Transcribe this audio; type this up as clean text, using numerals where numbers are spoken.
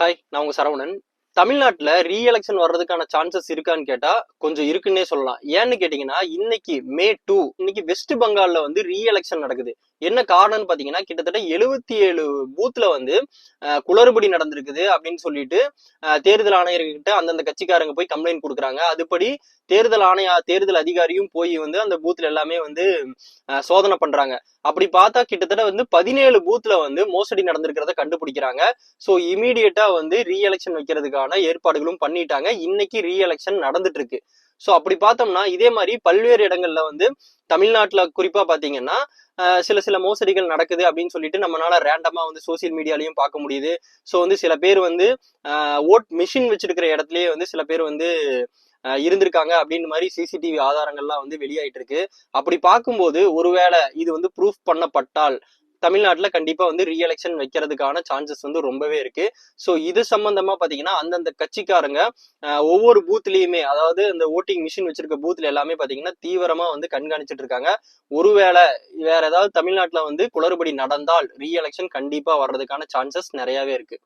Hi, நான் உங்க சரவணன். தமிழ்நாட்டுல ரீஎலெக்ஷன் வர்றதுக்கான சான்சஸ் இருக்கான்னு கேட்டா கொஞ்சம் இருக்குன்னே சொல்லலாம். ஏன்னு கேட்டீங்கன்னா, இன்னைக்கு மே 2 இன்னைக்கு வெஸ்ட் பெங்கால்ல வந்து ரீஎலெக்ஷன் நடக்குது. என்ன காரணம்னு பாத்தீங்கன்னா, கிட்டத்தட்ட 77 பூத்ல வந்து குளறுபடி நடந்திருக்குது அப்படின்னு சொல்லிட்டு தேர்தல் ஆணையர்கிட்ட அந்தந்த கட்சிக்காரங்க போய் கம்ப்ளைண்ட் கொடுக்குறாங்க. அதுபடி தேர்தல் அதிகாரியும் போய் வந்து அந்த பூத்ல எல்லாமே வந்து சோதனை பண்றாங்க. அப்படி பார்த்தா கிட்டத்தட்ட வந்து 17 பூத்ல வந்து மோசடி நடந்திருக்கிறத கண்டுபிடிக்கிறாங்க. ஸோ இமீடியட்டா வந்து ரீஎலெக்ஷன் வைக்கிறதுக்கான ஏற்பாடுகளும் பண்ணிட்டாங்க. இன்னைக்கு ரீஎலெக்ஷன் நடந்துட்டு இருக்கு. ஸோ அப்படி பார்த்தோம்னா இதே மாதிரி பல்வேறு இடங்கள்ல வந்து தமிழ்நாட்டுல குறிப்பா பாத்தீங்கன்னா சில மோசடிகள் நடக்குது அப்படின்னு சொல்லிட்டு நம்மளால ரேண்டமா வந்து சோசியல் மீடியாலையும் பார்க்க முடியுது. ஸோ வந்து சில பேர் வந்து ஓட் மிஷின் வச்சிருக்கிற இடத்துலயே வந்து சில பேர் வந்து இருந்திருக்காங்க அப்படின்னு மாதிரி சிசிடிவி ஆதாரங்கள்லாம் வந்து வெளியாயிட்டு இருக்கு. அப்படி பார்க்கும்போது ஒருவேளை இது வந்து ப்ரூஃப் பண்ணப்பட்டால் தமிழ்நாட்டுல கண்டிப்பா வந்து ரீஎலெக்ஷன் வைக்கிறதுக்கான சான்சஸ் வந்து ரொம்பவே இருக்கு. ஸோ இது சம்பந்தமா பாத்தீங்கன்னா அந்தந்த கட்சிக்காரங்க ஒவ்வொரு பூத்லயுமே, அதாவது அந்த ஓட்டிங் மிஷின் வச்சிருக்க பூத்ல எல்லாமே பாத்தீங்கன்னா தீவிரமா வந்து கண்காணிச்சிட்டு இருக்காங்க. ஒருவேளை வேற ஏதாவது தமிழ்நாட்டுல வந்து குளறுபடி நடந்தால் ரீஎலெக்ஷன் கண்டிப்பா வர்றதுக்கான சான்சஸ் நிறையவே இருக்கு.